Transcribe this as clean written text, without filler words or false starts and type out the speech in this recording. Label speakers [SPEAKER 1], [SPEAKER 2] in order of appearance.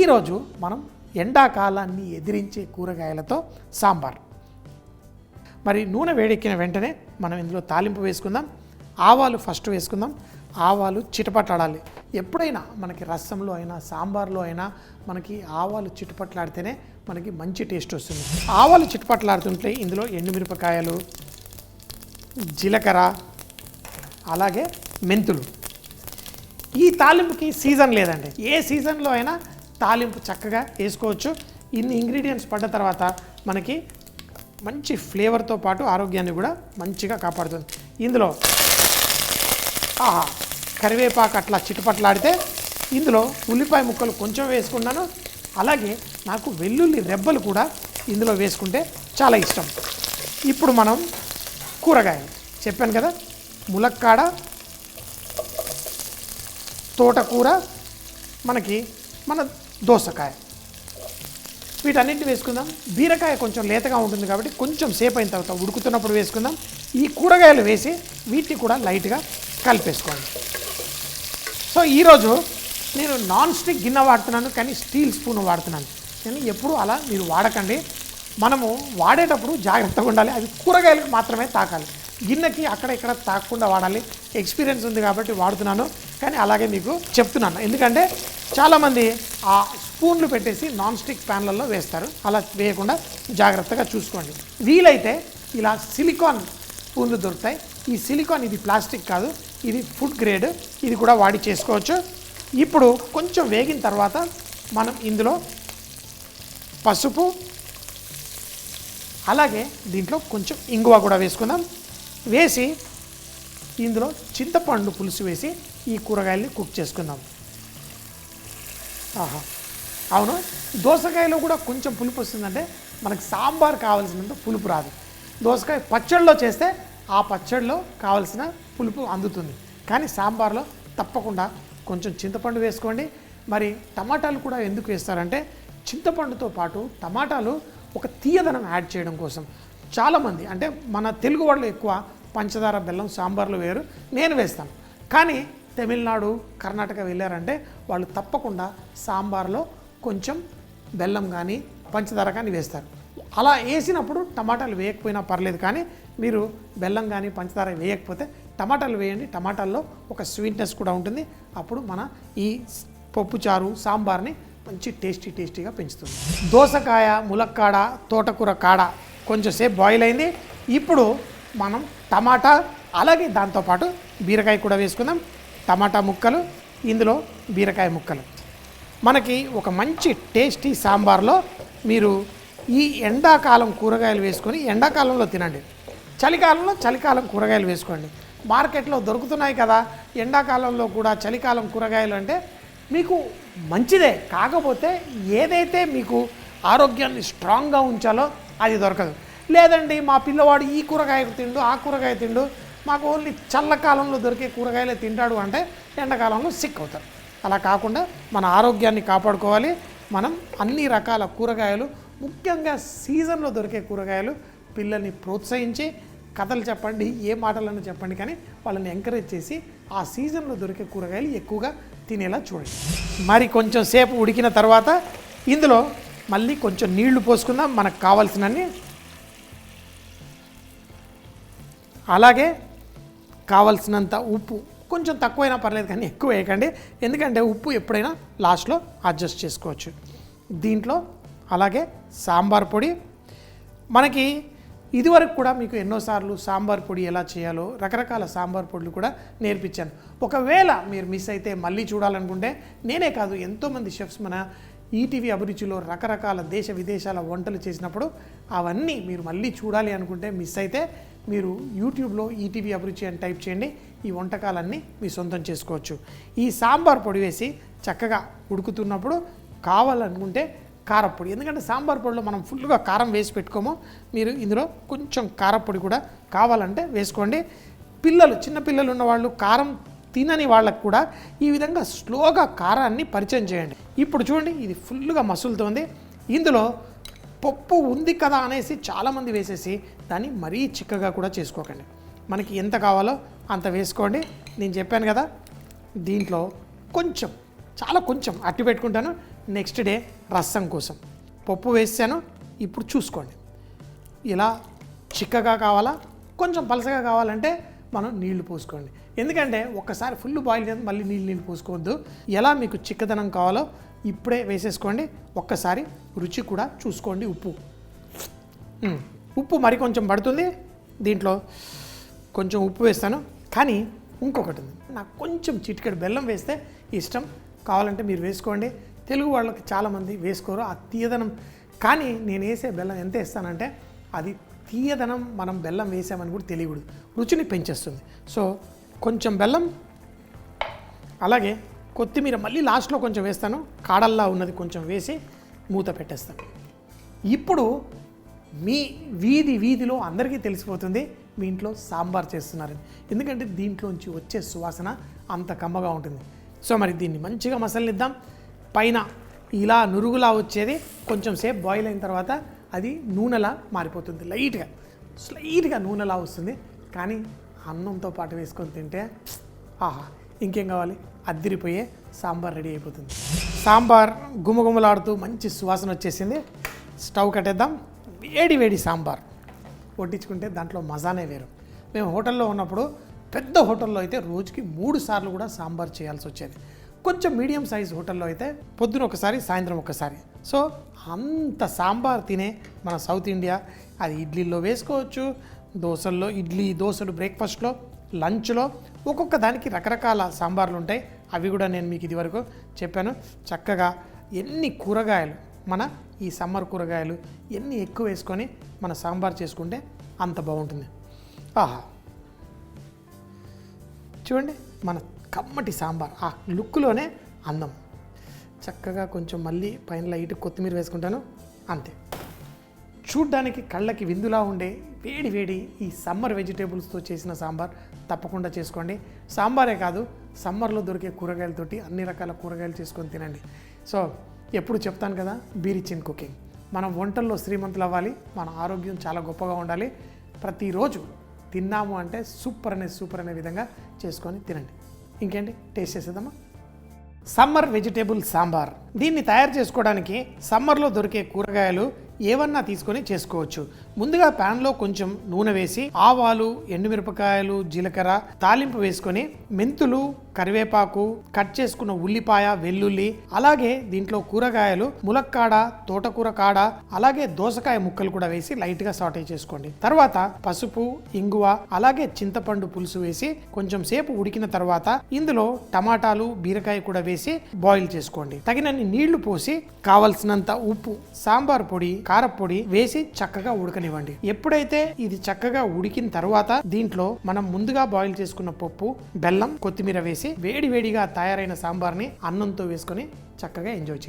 [SPEAKER 1] ఈరోజు మనం ఎండాకాలాన్ని ఎదిరించే కూరగాయలతో సాంబార్. మరి నూనె వేడెక్కిన వెంటనే మనం ఇందులో తాలింపు వేసుకుందాం. ఆవాలు ఫస్ట్ వేసుకుందాం. ఆవాలు చిటపట్లాడాలి. ఎప్పుడైనా మనకి రసంలో అయినా సాంబార్లో అయినా మనకి ఆవాలు చిటపట్లాడితేనే మనకి మంచి టేస్ట్ వస్తుంది. ఆవాలు చిటపట్లాడుతుంటే ఇందులో ఎండుమిరపకాయలు, జీలకర్ర, అలాగే మెంతులు. ఈ తాలింపుకి సీజన్ లేదండి. ఏ సీజన్లో అయినా తాలింపు చక్కగా వేసుకోవచ్చు. ఇన్ని ఇంగ్రీడియంట్స్ పడ్డ తర్వాత మనకి మంచి ఫ్లేవర్తో పాటు ఆరోగ్యాన్ని కూడా మంచిగా కాపాడుతుంది. ఇందులో కరివేపాకు అట్లా చిటపట్లాడితే ఇందులో ఉల్లిపాయ ముక్కలు కొంచెం వేసుకున్నాను. అలాగే నాకు వెల్లుల్లి రెబ్బలు కూడా ఇందులో వేసుకుంటే చాలా ఇష్టం. ఇప్పుడు మనం కూరగాయలు చెప్పాను కదా, ములక్కాడ, తోటకూర, మన దోసకాయ, వీటన్నింటిని వేసుకుందాం. బీరకాయ కొంచెం లేతగా ఉంటుంది కాబట్టి కొంచెం సేపు అయిన తర్వాత ఉడుకుతున్నప్పుడు వేసుకుందాం. ఈ కూరగాయలు వేసి వీటిని కూడా లైట్గా కలిపేసుకోండి. సో ఈరోజు నేను నాన్ స్టిక్ గిన్నె వాడుతున్నాను, కానీ స్టీల్ స్పూన్ వాడుతున్నాను. కానీ ఎప్పుడు అలా మీరు వాడకండి. మనము వాడేటప్పుడు జాగ్రత్తగా ఉండాలి. అది కూరగాయలకు మాత్రమే తాకాలి, గిన్నెకి అక్కడ ఇక్కడ తాకకుండా వాడాలి. ఎక్స్పీరియన్స్ ఉంది కాబట్టి వాడుతున్నాను, కానీ అలాగే మీకు చెప్తున్నాను. ఎందుకంటే చాలామంది ఆ స్పూన్లు పెట్టేసి నాన్ స్టిక్ ప్యాన్లలో వేస్తారు. అలా వేయకుండా జాగ్రత్తగా చూసుకోండి. వీలైతే ఇలా సిలికాన్ స్పూన్లు దొరుకుతాయి. ఈ సిలికాన్ ఇది ప్లాస్టిక్ కాదు, ఇది ఫుడ్ గ్రేడ్. ఇది కూడా వాడి చేసుకోవచ్చు. ఇప్పుడు కొంచెం వేగిన తర్వాత మనం ఇందులో పసుపు, అలాగే దీంట్లో కొంచెం ఇంగువ కూడా వేసుకుందాం. వేసి ఇందులో చింతపండు పులుసు వేసి ఈ కూరగాయల్ని కుక్ చేసుకుందాం. అవును, దోసకాయలో కూడా కొంచెం పులుపు వస్తుందంటే మనకు సాంబార్ కావాల్సినంత పులుపు రాదు. దోసకాయ పచ్చడిలో చేస్తే ఆ పచ్చడిలో కావాల్సిన పులుపు అందుతుంది, కానీ సాంబార్లో తప్పకుండా కొంచెం చింతపండు వేసుకోండి. మరి టమాటాలు కూడా ఎందుకు వేస్తారంటే చింతపండుతో పాటు టమాటాలు ఒక తీయదనం యాడ్ చేయడం కోసం. చాలామంది అంటే మన తెలుగు వాళ్ళు ఎక్కువ పంచదార, బెల్లం సాంబార్లో వేరు, నేను వేస్తాను. కానీ తమిళనాడు, కర్ణాటక వెళ్ళారంటే వాళ్ళు తప్పకుండా సాంబార్లో కొంచెం బెల్లం కానీ పంచదార కానీ వేస్తారు. అలా వేసినప్పుడు టమాటాలు వేయకపోయినా పర్లేదు, కానీ మీరు బెల్లం కానీ పంచదార వేయకపోతే టమాటాలు వేయండి. టమాటాల్లో ఒక స్వీట్నెస్ కూడా ఉంటుంది. అప్పుడు మన ఈ పప్పుచారు సాంబార్ని మంచి టేస్టీగా పెంచుతుంది. దోసకాయ, ములక్కాడ, తోటకూర కాడ కొంచెం సేపు బాయిల్ అయింది. ఇప్పుడు మనం టమాటా, అలాగే దాంతోపాటు బీరకాయ కూడా వేసుకుందాం. టమాటా ముక్కలు, ఇందులో బీరకాయ ముక్కలు. మనకి ఒక మంచి టేస్టీ సాంబార్లో మీరు ఈ ఎండాకాలం కూరగాయలు వేసుకొని ఎండాకాలంలో తినండి. చలికాలం కూరగాయలు వేసుకోండి. మార్కెట్లో దొరుకుతున్నాయి కదా ఎండాకాలంలో కూడా చలికాలం కూరగాయలు అంటే మీకు మంచిదే. కాకపోతే ఏదైతే మీకు ఆరోగ్యాన్ని స్ట్రాంగ్గా ఉంచాలో అది దొరకదు. లేదండి మా పిల్లవాడు ఈ కూరగాయ తిండు, ఆ కూరగాయ తిండు, మాకు ఓన్లీ చల్లకాలంలో దొరికే కూరగాయలే తింటాడు అంటే ఎండాకాలంలో సిక్ అవుతారు. అలా కాకుండా మన ఆరోగ్యాన్ని కాపాడుకోవాలి. మనం అన్ని రకాల కూరగాయలు, ముఖ్యంగా సీజన్లో దొరికే కూరగాయలు పిల్లల్ని ప్రోత్సహించి కథలు చెప్పండి, ఏ మాటలను చెప్పండి, కానీ వాళ్ళని ఎంకరేజ్ చేసి ఆ సీజన్లో దొరికే కూరగాయలు ఎక్కువగా తినేలా చూడండి. మరి కొంచెం సేపు ఉడికిన తర్వాత ఇందులో మళ్ళీ కొంచెం నీళ్లు పోసుకుందాం మనకు కావాల్సినన్ని. అలాగే కావలసినంత ఉప్పు, కొంచెం తక్కువైనా పర్లేదు కానీ ఎక్కువ వేయకండి, ఎందుకంటే ఉప్పు ఎప్పుడైనా లాస్ట్లో అడ్జస్ట్ చేసుకోవచ్చు. దీంట్లో అలాగే సాంబార్ పొడి. మనకి ఇదివరకు కూడా మీకు ఎన్నోసార్లు సాంబార్ పొడి ఎలా చేయాలో రకరకాల సాంబార్ పొడులు కూడా నేర్పించాను. ఒకవేళ మీరు మిస్ అయితే మళ్ళీ చూడాలనుకుంటే నేనే కాదు, ఎంతోమంది షెఫ్స్ మన ఈటీవీ అభిరుచిలో రకరకాల దేశ విదేశాల వంటలు చేసినప్పుడు అవన్నీ మీరు మళ్ళీ చూడాలి అనుకుంటే మిస్ అయితే మీరు యూట్యూబ్లో ఈటీవీ అభిరుచి అని టైప్ చేయండి. ఈ వంటకాలన్నీ మీ సొంతం చేసుకోవచ్చు. ఈ సాంబార్ పొడి వేసి చక్కగా ఉడుకుతున్నప్పుడు కావాలనుకుంటే కారపొడి, ఎందుకంటే సాంబార్ పొడిలో మనం ఫుల్గా కారం వేసి పెట్టుకోము. మీరు ఇందులో కొంచెం కారపొడి కూడా కావాలంటే వేసుకోండి. చిన్నపిల్లలు ఉన్నవాళ్ళు, కారం తినని వాళ్ళకు కూడా ఈ విధంగా స్లోగా కారాన్ని పరిచయం చేయండి. ఇప్పుడు చూడండి, ఇది ఫుల్గా మసులుతోంది. ఇందులో పప్పు ఉంది కదా అనేసి చాలామంది వేసేసి దాన్ని మరీ చిక్కగా కూడా చేసుకోకండి. మనకి ఎంత కావాలో అంత వేసుకోండి. నేను చెప్పాను కదా, దీంట్లో కొంచెం, చాలా కొంచెం అట్టి పెట్టుకుంటాను, నెక్స్ట్ డే రసం కోసం పప్పు వేసాను. ఇప్పుడు చూసుకోండి, ఇలా చిక్కగా కావాలా, కొంచెం పలసగా కావాలంటే మనం నీళ్లు పోసుకోండి. ఎందుకంటే ఒక్కసారి ఫుల్ బాయిల్ చేసి మళ్ళీ నీళ్ళు పోసుకోవద్దు. ఎలా మీకు చిక్కదనం కావాలో ఇప్పుడే వేసేసుకోండి. ఒక్కసారి రుచి కూడా చూసుకోండి. ఉప్పు మరి కొంచెం పడుతుంది, దీంట్లో కొంచెం ఉప్పు వేస్తాను. కానీ ఇంకొకటి ఉంది, నాకు కొంచెం చిటికెడు బెల్లం వేస్తే ఇష్టం, కావాలంటే మీరు వేసుకోండి. తెలుగు వాళ్ళకి చాలామంది వేసుకోరు ఆ తీయదనం. కానీ నేను వేసే బెల్లం ఎంత వేస్తానంటే అది తీయదనం మనం బెల్లం వేసామని కూడా తెలియకూడదు, రుచిని పెంచేస్తుంది. సో కొంచెం బెల్లం, అలాగే కొత్తిమీర మళ్ళీ లాస్ట్లో కొంచెం వేస్తాను, కాడల్లా ఉన్నది కొంచెం వేసి మూత పెట్టేస్తాను. ఇప్పుడు మీ వీధిలో అందరికీ తెలిసిపోతుంది మీ ఇంట్లో సాంబార్ చేస్తున్నారని, ఎందుకంటే దీంట్లోంచి వచ్చే సువాసన అంత కమ్మగా ఉంటుంది. సో మరి దీన్ని మంచిగా మసలనిద్దాం. పైన ఇలా నురుగులా వచ్చేది కొంచెం సేపు బాయిల్ అయిన తర్వాత అది నూనెలా మారిపోతుంది, స్లైట్గా నూనెలా వస్తుంది. కానీ అన్నంతో పాటు వేసుకొని తింటే ఆహా, ఇంకేం కావాలి, అద్దిరిపోయే సాంబార్ రెడీ అయిపోతుంది. సాంబార్ గుమగుమలాడుతూ మంచి సువాసన వచ్చేసింది. స్టవ్ కట్టేద్దాం. వేడి సాంబార్ వడ్డించుకుంటే దాంట్లో మజానే వేరు. మేము హోటల్లో ఉన్నప్పుడు, పెద్ద హోటల్లో అయితే రోజుకి 3 సార్లు కూడా సాంబార్ చేయాల్సి వచ్చేది. కొంచెం మీడియం సైజ్ హోటల్లో అయితే పొద్దున ఒకసారి, సాయంత్రం ఒకసారి. సో అంత సాంబార్ తినే మన సౌత్ ఇండియా, అది ఇడ్లీలో వేసుకోవచ్చు, దోశలు బ్రేక్ఫాస్ట్లో, లంచ్లో, ఒక్కొక్క దానికి రకరకాల సాంబార్లు ఉంటాయి. అవి కూడా నేను మీకు ఇదివరకు చెప్పాను. చక్కగా ఎన్ని కూరగాయలు, మన ఈ సమ్మర్ కూరగాయలు ఎన్ని ఎక్కువ వేసుకొని మన సాంబార్ చేసుకుంటే అంత బాగుంటుంది. ఆహా, చూడండి మన కమ్మటి సాంబార్, ఆ లుక్లోనే అందం. చక్కగా కొంచెం మళ్ళీ పైన లైట్ కొత్తిమీర వేసుకుంటాను, అంతే. చూడ్డానికి కళ్ళకి విందులా ఉండే వేడి ఈ సమ్మర్ వెజిటేబుల్స్తో చేసిన సాంబార్ తప్పకుండా చేసుకోండి. సాంబారే కాదు, సమ్మర్లో దొరికే కూరగాయలతోటి అన్ని రకాల కూరగాయలు చేసుకొని తినండి. సో ఎప్పుడు చెప్తాను కదా, బీ రిచ్ ఇన్ కుకింగ్. మనం వంటల్లో శ్రీమంతులు అవ్వాలి, మన ఆరోగ్యం చాలా గొప్పగా ఉండాలి. ప్రతిరోజు తిన్నాము అంటే సూపర్ అనే విధంగా చేసుకొని తినండి. ఇంకేంటి, టేస్ట్ చేసేద్దామా? Summer vegetable sambar. దీన్ని తయారు చేసుకోవడానికి సమ్మర్లో దొరికే కూరగాయలు ఏవన్నా తీసుకొని చేసుకోవచ్చు. ముందుగా ప్యాన్లో కొంచెం నూనె వేసి ఆవాలు, ఎండుమిరపకాయలు, జీలకర్ర తాలింపు వేసుకొని మెంతులు, కరివేపాకు, కట్ చేసుకున్న ఉల్లిపాయ, వెల్లుల్లి, అలాగే దీంట్లో కూరగాయలు ములక్కాడ, తోటకూర కాడ, అలాగే దోసకాయ ముక్కలు కూడా వేసి లైట్గా సాటే చేసుకోండి. తర్వాత పసుపు, ఇంగువ, అలాగే చింతపండు పులుసు వేసి కొంచెం సేపు ఉడికిన తర్వాత ఇందులో టమాటాలు, బీరకాయ కూడా వేసి బాయిల్ చేసుకోండి. తగినన్ని నీళ్లు పోసి కావలసినంత ఉప్పు, సాంబార్ పొడి, కారపొడి వేసి చక్కగా ఉడకనివ్వండి. ఎప్పుడైతే ఇది చక్కగా ఉడికిన తర్వాత దీంట్లో మనం ముందుగా బాయిల్ చేసుకున్న పప్పు, బెల్లం, కొత్తిమీర వేసి వేడిగా తయారైన సాంబార్ని అన్నంతో వేసుకొని చక్కగా ఎంజాయ్ చేయండి.